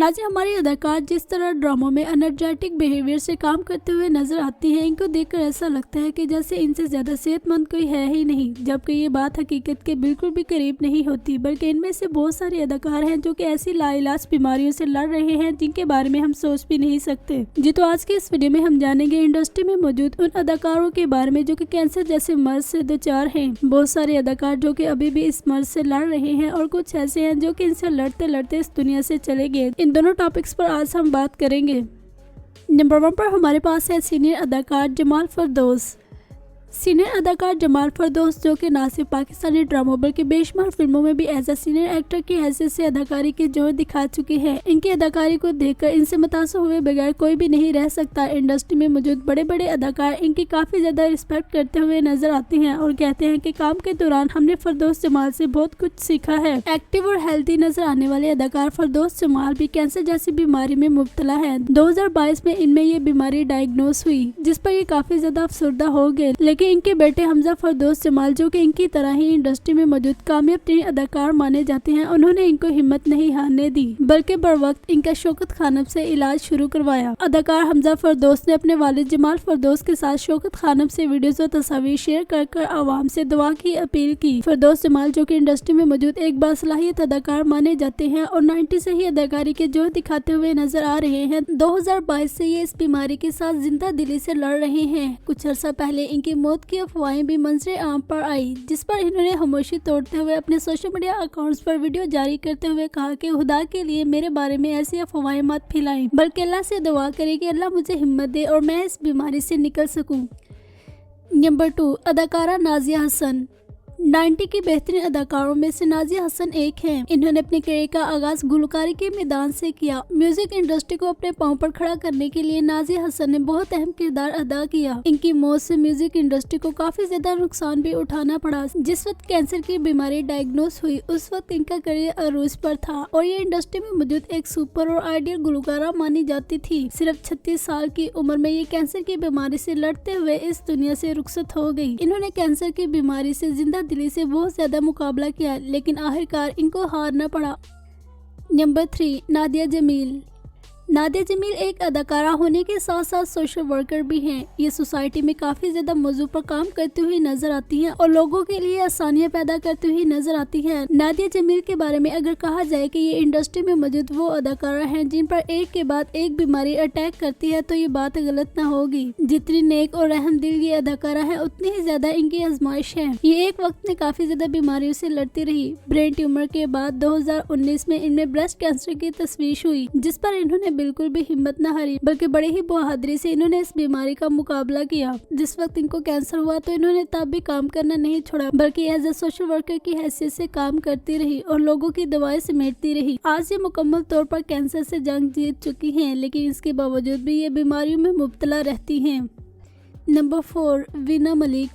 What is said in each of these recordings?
नाज़िया हमारी अदाकार जिस तरह ड्रामों में एनर्जेटिक बिहेवियर से काम करते हुए नजर आती हैं, इनको देखकर ऐसा लगता है कि जैसे इनसे ज्यादा सेहतमंद कोई है ही नहीं, जबकि ये बात हकीकत के बिल्कुल भी करीब नहीं होती। बल्कि इनमें से बहुत सारे अदाकार हैं जो कि ऐसी लाइलाज बीमारियों से लड़ रहे हैं जिनके बारे में हम सोच भी नहीं सकते। जी तो आज के इस वीडियो में हम जानेंगे इंडस्ट्री में मौजूद उन अदाकारों के बारे में जो कि कैंसर जैसे मर्ज से दो चार हैं। बहुत सारे अदाकार जो कि अभी भी इस मर्ज से लड़ रहे हैं और कुछ ऐसे हैं जो कि इनसे लड़ते लड़ते इस दुनिया से चले गए। इन दोनों टॉपिक्स पर आज हम बात करेंगे। नंबर 1 पर हमारे पास है सीनियर अदाकार जमाल फरदौस। सीनियर अदाकार जमाल फरदौस जो कि ना सिर्फ पाकिस्तानी ड्रामों बल्कि बेशुमार फिल्मों में भी एज ए सीनियर एक्टर की हैसियत से अदाकारी के जोर दिखा चुके हैं। इनकी अदाकारी को देखकर इनसे मुतासर हुए बगैर कोई भी नहीं रह सकता। इंडस्ट्री में मौजूद बड़े बड़े अदाकार इनकी काफ़ी ज़्यादा रिस्पेक्ट करते हुए नजर आते हैं और कहते हैं कि काम के दौरान हमने फरदौस जमाल से बहुत कुछ सीखा है। एक्टिव और हेल्थी नजर आने वाले अदाकार फरदौस जमाल भी कैंसर जैसी बीमारी में मुब्तला है। 2022 में इनमें ये बीमारी डायग्नोस हुई, जिस पर ये काफ़ी ज़्यादा अफसरदा हो गए। लेकिन इनके बेटे हमजा फरदौस जमाल जो कि इनकी तरह ही इंडस्ट्री में मौजूद कामयाब तरीन अदाकार माने जाते हैं, उन्होंने इनको हिम्मत नहीं हारने दी बल्कि बर वक्त इनका शौकत खानम से इलाज शुरू करवाया। अदाकार हमजा फरदौस ने अपने वालिद जमाल फरदौस के साथ शौकत खानम से वीडियोस और तस्वीर शेयर कर आवाम से दुआ की अपील की। फरदौस जमाल जो कि इंडस्ट्री में मौजूद एक बासलाहियत अदाकार माने जाते हैं और 90 से ही अदाकारी के जोर दिखाते हुए नजर आ रहे हैं। 2022 से ये इस बीमारी के साथ जिंदा दिली से लड़ रहे हैं। कुछ अर्सा पहले इनकी मौत की अफवाहें भी मंजरे आम पर आई, जिस पर इन्होंने खामोशी तोड़ते हुए अपने सोशल मीडिया अकाउंट्स पर वीडियो जारी करते हुए कहा कि खुदा के लिए मेरे बारे में ऐसी अफवाहें मत फैलाएं, बल्कि अल्लाह से दुआ करें कि अल्लाह मुझे हिम्मत दे और मैं इस बीमारी से निकल सकूं। नंबर 2 अदाकारा नाज़िया हसन। 90 की बेहतरीन अदाकारों में से नाज़िया हसन एक हैं। इन्होंने अपने करियर का आगाज गुलकारी के मैदान से किया। म्यूजिक इंडस्ट्री को अपने पांव पर खड़ा करने के लिए नाज़िया हसन ने बहुत अहम किरदार अदा किया। इनकी मौत से म्यूजिक इंडस्ट्री को काफी ज्यादा नुकसान भी उठाना पड़ा। जिस वक्त कैंसर की बीमारी डायग्नोस हुई उस वक्त इनका करियर अरूज पर था और ये इंडस्ट्री में मौजूद एक सुपर और आइडियल गुलकारा मानी जाती थी। सिर्फ 36 साल की उम्र में ये कैंसर की बीमारी से लड़ते हुए इस दुनिया से रुखसत हो गई। इन्होंने कैंसर की बीमारी से जिंदा दिली से बहुत ज्यादा मुकाबला किया, लेकिन आखिरकार इनको हारना पड़ा। नंबर 3 नादिया जमील। नादिया जमील एक अदाकारा होने के साथ साथ सोशल वर्कर भी हैं। ये सोसाइटी में काफी ज्यादा मौजू पर काम करती हुई नजर आती हैं और लोगों के लिए आसानियां पैदा करती हुई नजर आती हैं। नादिया जमील के बारे में अगर कहा जाए कि ये इंडस्ट्री में मौजूद वो अदाकारा हैं जिन पर एक के बाद एक बीमारी अटैक करती है, तो ये बात गलत ना होगी। जितनी नेक और रहमदिल ये अदाकारा है उतनी ही ज्यादा इनकी आजमाइश है। ये एक वक्त में काफी ज्यादा बीमारियों से लड़ती रही। ब्रेन ट्यूमर के बाद 2019 में इनमें ब्रेस्ट कैंसर की तशवीश हुई, जिस पर इन्होंने बिल्कुल भी हिम्मत न हारी, बल्कि बड़े ही बहादुरी से इन्होंने इस बीमारी का मुकाबला किया। जिस वक्त इनको कैंसर हुआ तो इन्होंने तब भी काम करना नहीं छोड़ा, बल्कि एज ए सोशल वर्कर की हैसियत से काम करती रही और लोगों की दवाएं समेटती रही। आज ये मुकम्मल तौर पर कैंसर से जंग जीत चुकी हैं, लेकिन इसके बावजूद भी ये बीमारियों में मुब्तला रहती हैं। Number 4 Veena Malik.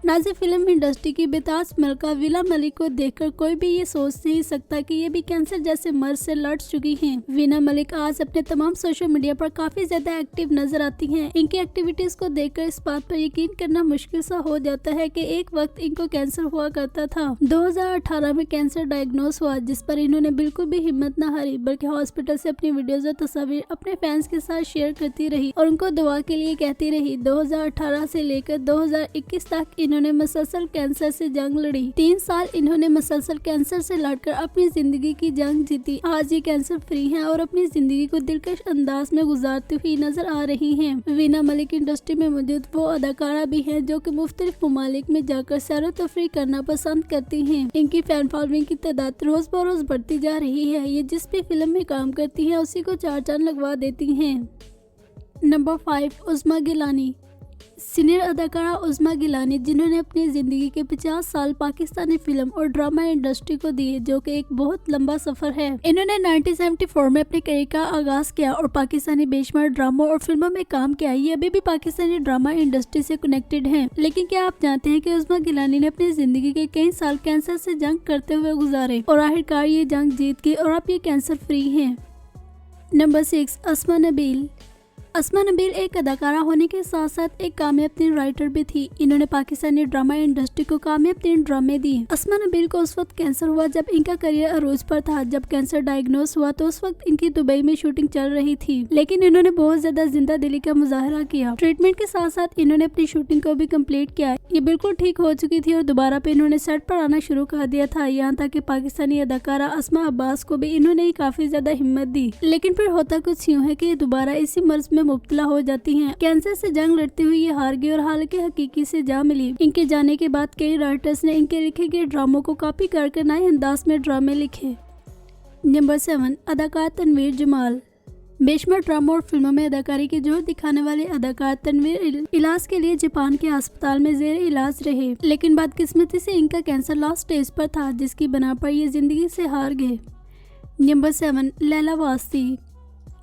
Nazi film industry की बेताज मलका वीना मलिक को देखकर कोई भी ये सोच नहीं सकता कि ये भी कैंसर जैसे मर्ज से लड़ चुकी हैं। वीना मलिक आज अपने तमाम सोशल मीडिया पर काफी ज्यादा एक्टिव नजर आती हैं। इनकी एक्टिविटीज को देखकर इस बात पर यकीन करना मुश्किल सा हो जाता है कि एक वक्त इनको कैंसर हुआ करता था। 2018 में कैंसर डायग्नोस हुआ, जिस पर इन्होंने बिल्कुल भी हिम्मत न हारी, बल्कि हॉस्पिटल से अपनी वीडियोज और तस्वीर अपने फैंस के साथ शेयर करती रही और उनको दुआ के लिए कहती रही। 2018 से लेकर 2021 तक इन्होंने मसलसल कैंसर से जंग लड़ी। 3 साल इन्होंने मसलसल कैंसर से लड़कर अपनी जिंदगी की जंग जीती। आज ये कैंसर फ्री हैं और अपनी जिंदगी को दिलकश अंदाज में गुजारती हुई नजर आ रही हैं। वीना मलिक इंडस्ट्री में मौजूद वो अदाकारा भी हैं जो कि मुख्तलिफ ममालिक में जाकर सैर तफरी करना पसंद करती हैं। इनकी फैन फॉलोइंग की तादाद रोज बरोज बढ़ती जा रही है। ये जिस भी फिल्म में काम करती हैं उसी को 4 चांद लगवा देती हैं। नंबर 5 उस्मा गिलानी। सीनियर अदाकारा उस्मा गिलानी, जिन्होंने अपनी जिंदगी के 50 साल पाकिस्तानी फिल्म और ड्रामा इंडस्ट्री को दिए, जो कि एक बहुत लंबा सफर है। इन्होंने 1974 में अपने करियर का आगाज किया और पाकिस्तानी बेशुमार ड्रामों और फिल्मों में काम किया। ये अभी भी पाकिस्तानी ड्रामा इंडस्ट्री से कनेक्टेड हैं। लेकिन क्या आप जानते हैं कि उस्मा गिलानी ने अपनी जिंदगी के कई साल कैंसर से जंग करते हुए गुजारे और आखिरकार ये जंग जीत गई और अब ये कैंसर फ्री हैं। नंबर 6 अस्मा नबील। अस्मा नबील एक अदाकारा होने के साथ साथ एक कामयाब तीन राइटर भी थी। इन्होंने पाकिस्तानी ड्रामा इंडस्ट्री को कामयाब तीन ड्रामे दिए। अस्मा नबील को उस वक्त कैंसर हुआ जब इनका करियर अरूज पर था। जब कैंसर डायग्नोस हुआ तो उस वक्त इनकी दुबई में शूटिंग चल रही थी, लेकिन इन्होंने बहुत ज्यादा जिंदा दिली का मुजाहरा किया। ट्रीटमेंट के साथ साथ इन्होंने अपनी शूटिंग को भी कम्प्लीट किया। ये बिल्कुल ठीक हो चुकी थी और दोबारा पे इन्होंने सेट पर आना शुरू कर दिया था। यहाँ तक कि पाकिस्तानी अदाकारा अस्मा अब्बास को भी इन्होंने ही काफी ज्यादा हिम्मत दी। लेकिन फिर होता कुछ यूँ है कि ये दोबारा इसी मर्ज में मुब्तला हो जाती हैं। कैंसर से जंग लड़ते हुए ये हार गई और हालांकि हकीकी से जा मिली। इनके जाने के बाद कई राइटर्स ने इनके लिखे गए ड्रामों को कॉपी करके नए अंदाज में ड्रामे लिखे। नंबर 7, अदाकार तनवीर जमाल। बेशुमार ड्रामा और फिल्मों में अदाकारी की जोर दिखाने वाले अदाकार तनवीर इलाज के लिए जापान के अस्पताल में जेर इलाज रहे, लेकिन बदकिस्मती से इनका कैंसर लास्ट स्टेज पर था, जिसकी बना पर ये जिंदगी से हार गए। नंबर 7, लैला वास्ती।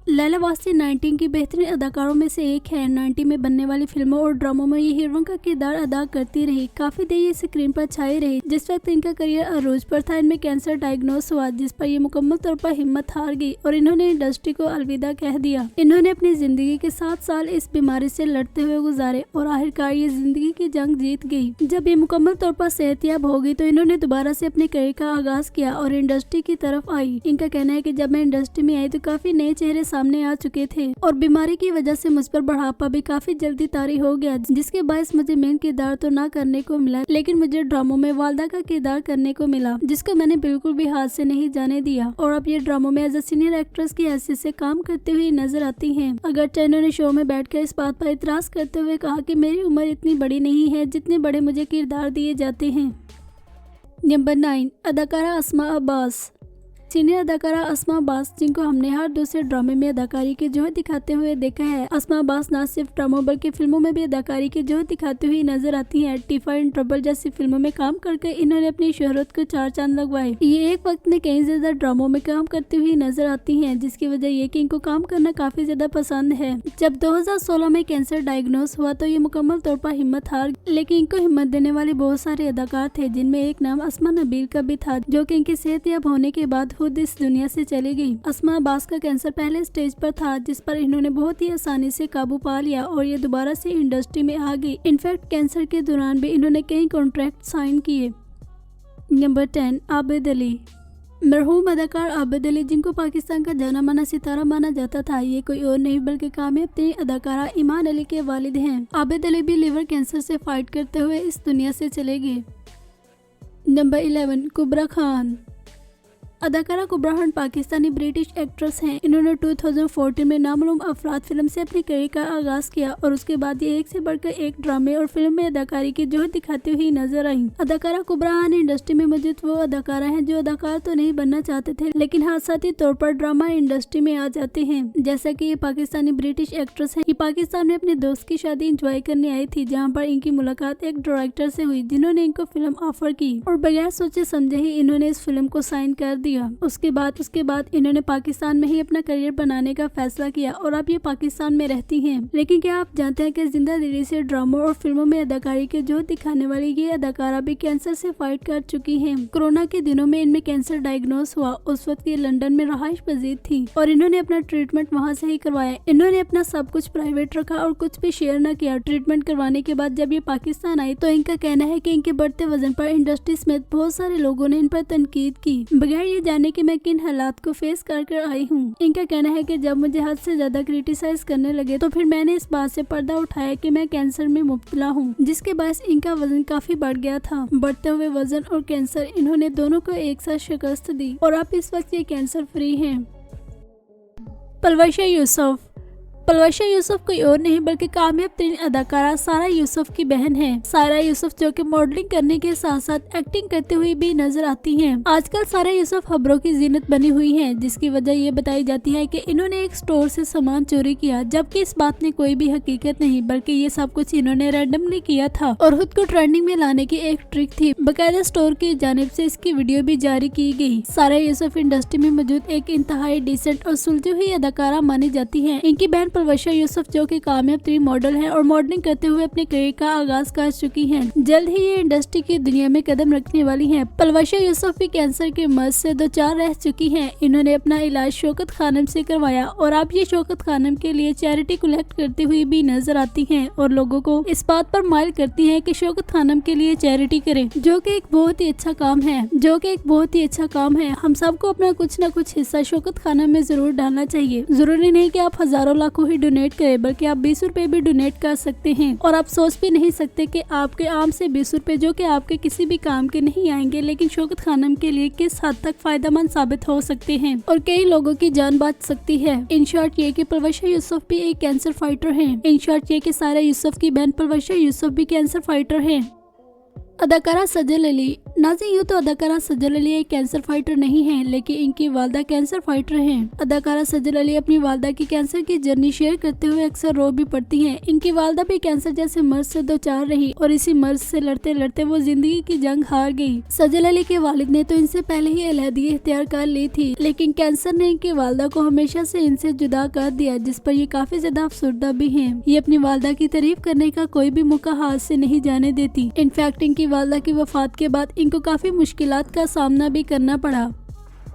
लैला वास्ती 19 की बेहतरीन अदाकारों में से एक है। 90 में बनने वाली फिल्मों और ड्रामों में ये हीरोइन का किरदार अदा करती रही। काफी देर ये स्क्रीन पर छाई रही। जिस वक्त इनका करियर अरूज पर था, इनमें कैंसर डायग्नोस हुआ, जिस पर ये मुकम्मल तौर पर हिम्मत हार गई और इन्होंने इंडस्ट्री को अलविदा कह दिया। इन्होंने अपनी जिंदगी के 7 साल इस बीमारी से लड़ते हुए गुजारे और आखिरकार ये जिंदगी की जंग जीत गई। जब ये मुकम्मल तौर पर सेहतयाब हो गई तो इन्होंने दोबारा से अपने करियर का आगाज किया और इंडस्ट्री की तरफ आई। इनका कहना है कि जब मैं इंडस्ट्री में आई तो काफी नए चेहरे सामने आ चुके थे और बीमारी की वजह से मुझ पर बढ़ापा भी काफी जल्दी तारी हो गया, जिसके बायस मुझे मेन किरदार तो ना करने को मिला, लेकिन मुझे ड्रामों में वालदा का किरदार करने को मिला, जिसको मैंने बिल्कुल भी हाथ से नहीं जाने दिया और अब ये ड्रामों में एज ए सीनियर एक्ट्रेस की हैसियत से काम करते हुए नजर आती हैं। अगरचे इन्होंने शो में बैठकर इस बात पर इतराज करते हुए कहा कि मेरी उम्र इतनी बड़ी नहीं है जितने बड़े मुझे किरदार दिए जाते हैं। नंबर 9, अदाकारा अस्मा अब्बास। सीनियर अदाकारा अस्मा अब्बास, जिनको हमने हर दूसरे ड्रामे में अदाकारी की जोहर दिखाते हुए देखा है। अस्मा अब्बास न सिर्फ ड्रामों बल्कि फिल्मों में भी अदाकारी की जोहर दिखाते हुए नजर आती हैं। टिफा इन ट्रबल जैसी फिल्मों में काम करके इन्होंने अपनी शोहरत को 4 चांद लगवाए। ये एक वक्त में कई ज्यादा ड्रामों में काम करती हुई नजर आती हैं, जिसकी वजह ये कि इनको काम करना काफी ज्यादा पसंद है। जब 2016 में कैंसर डायग्नोस हुआ तो ये मुकम्मल तौर पर हिम्मत हार, लेकिन इनको हिम्मत देने वाले बहुत सारे अदाकार थे, जिनमें एक नाम अस्मा नबील का भी था, जो कि इनकी सेहतयाब होने के बाद खुद इस दुनिया से चली गई। अस्मा अब्बास का कैंसर पहले स्टेज पर था, जिस पर इन्होंने बहुत ही आसानी से काबू पा लिया और ये दोबारा से इंडस्ट्री में आ गई। इनफैक्ट कैंसर के दौरान भी इन्होंने कई कॉन्ट्रैक्ट साइन किए। नंबर 10, आबिद अली। मरहूम अदाकार आबिद अली, जिनको पाकिस्तान का जाना माना सितारा माना जाता था, ये कोई और नहीं बल्कि कामयाब तीन अदाकारा ईमान अली के वालिद हैं। आबिद अली भी लिवर कैंसर से फाइट करते हुए इस दुनिया से चले गए। नंबर 11, कुबरा खान। अदाकारा कुबरा खान पाकिस्तानी ब्रिटिश एक्ट्रेस हैं। इन्होंने 2014 में नामालूम अफराद फिल्म से अपने करियर का आगाज किया और उसके बाद ये एक से बढ़कर एक ड्रामे और फिल्म में अदाकारी की जोहर दिखाती हुई नजर आई। अदाकारा कुबरा खान इंडस्ट्री में मौजूद वो अदाकारा हैं जो अदाकार तो नहीं बनना चाहते थे, लेकिन हादसाती तौर पर ड्रामा इंडस्ट्री में आ जाते हैं। जैसा कि ये पाकिस्तानी ब्रिटिश एक्ट्रेस है। ये पाकिस्तान में अपने दोस्त की शादी इंजॉय करने आई थी, जहाँ पर इनकी मुलाकात एक डायरेक्टर से हुई, जिन्होंने इनको फिल्म ऑफर की और बगैर सोचे समझे ही इन्होंने इस फिल्म को साइन कर दिया। उसके बाद इन्होंने पाकिस्तान में ही अपना करियर बनाने का फैसला किया और अब ये पाकिस्तान में रहती हैं। लेकिन क्या आप जानते हैं कि जिंदा दिली से ड्रामों और फिल्मों में अदाकारी के जोर दिखाने वाली ये अदाकारा भी कैंसर से फाइट कर चुकी हैं। कोरोना के दिनों में इनमें कैंसर डायग्नोस हुआ। उस वक्त ये लंदन में रहाइश पजीर थी और इन्होंने अपना ट्रीटमेंट वहाँ से ही करवाया। इन्होंने अपना सब कुछ प्राइवेट रखा और कुछ भी शेयर न किया। ट्रीटमेंट करवाने के बाद जब ये पाकिस्तान आई तो इनका कहना है कि इनके बढ़ते वजन पर इंडस्ट्री समेत बहुत सारे लोगों ने इन पर तनकीद की, बगैर ये जाने कि मैं किन हालात को फेस कर आई हूँ। इनका कहना है कि जब मुझे हद से ज्यादा क्रिटिसाइज करने लगे तो फिर मैंने इस बात से पर्दा उठाया कि मैं कैंसर में मुब्तला हूँ, जिसके बायस इनका वजन काफी बढ़ गया था। बढ़ते हुए वजन और कैंसर इन्होंने दोनों को एक साथ शिकस्त दी और अब इस वक्त ये कैंसर फ्री हैं। पलवशा यूसुफ। पलवशा यूसुफ कोई और नहीं बल्कि कामयाब तरीन अदाकारा सारा यूसुफ की बहन है। सारा यूसुफ जो कि मॉडलिंग करने के साथ साथ एक्टिंग करते हुए भी नजर आती हैं। आजकल सारा यूसुफ खबरों की जीनत बनी हुई है, जिसकी वजह ये बताई जाती है कि इन्होंने एक स्टोर से सामान चोरी किया, जबकि इस बात में कोई भी हकीकत नहीं, बल्कि ये सब कुछ इन्होंने रैंडमली किया था और खुद को ट्रेंडिंग में लाने की एक ट्रिक थी। बकायदा स्टोर की जानिब से इसकी वीडियो भी जारी की गई। सारा यूसुफ इंडस्ट्री में मौजूद एक इंतहाई डिसेंट और सुलझी हुई अदाकारा मानी जाती है। इनकी बहन परवशा यूसुफ जो कि कामयाब तरीन मॉडल है और मॉडलिंग करते हुए अपने करियर का आगाज कर चुकी हैं। जल्द ही ये इंडस्ट्री की दुनिया में कदम रखने वाली हैं। परवशा यूसुफ भी कैंसर के मर्ज से 2 चार रह चुकी हैं। इन्होंने अपना इलाज शौकत खानम से करवाया और अब ये शौकत खानम के लिए चैरिटी कलेक्ट करते हुए भी नजर आती हैं और लोगों को इस बात पर माइल करती हैं कि शौकत खानम के लिए चैरिटी करें, जो कि एक बहुत ही अच्छा काम है। हम सबको अपना कुछ न कुछ हिस्सा शौकत खानम में जरूर डालना चाहिए। जरूरी नहीं कि आप हजारों लाखों ही डोनेट करें, बल्कि आप 20 रुपए भी डोनेट कर सकते हैं। और आप सोच भी नहीं सकते कि आपके आम से 20 रुपए जो कि आपके किसी भी काम के नहीं आएंगे, लेकिन शौकत खानम के लिए किस हद तक फायदेमंद साबित हो सकते हैं और कई लोगों की जान बच सकती है। इन शॉर्ट ये कि परवशा यूसुफ भी एक कैंसर फाइटर है। इन शॉर्ट ये कि सारा यूसुफ की बहन परवशा यूसुफ भी कैंसर फाइटर है। अदाकारा सजल अली। नाज़रीन, यूँ तो अदाकारा सजल अली एक कैंसर फाइटर नहीं है, लेकिन इनकी वालदा कैंसर फाइटर हैं। अदाकारा सजल अली अपनी वालदा की कैंसर की जर्नी शेयर करते हुए अक्सर रो भी पड़ती हैं। इनकी वालदा भी कैंसर जैसे मर्ज से 2 चार रही और इसी मर्ज से लड़ते लड़ते वो जिंदगी की जंग हार गई। सजल अली के वालिद ने तो इनसे पहले ही अलहदगी इख्तियार कर ली थी, लेकिन कैंसर ने इनकी वालदा को हमेशा से इनसे जुदा कर दिया, जिस पर ये काफी ज्यादा अफसुर्दा भी हैं। ये अपनी वालदा की तारीफ करने का कोई भी मौका हाथ से नहीं जाने देती। इनफैक्ट इनकी वालदा की वफात के बाद इनको काफी मुश्किलात का सामना भी करना पड़ा।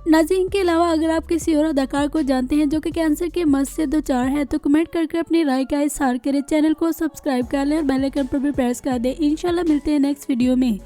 नाज़रीन, के अलावा अगर आप किसी और अदाकार को जानते हैं जो कि कैंसर के मर्ज से 2 चार है तो कमेंट करके अपनी राय का इज़हार करें। चैनल को सब्सक्राइब कर लें और बेल आइकन पर भी प्रेस कर दें। इंशाल्लाह मिलते हैं नेक्स्ट वीडियो में।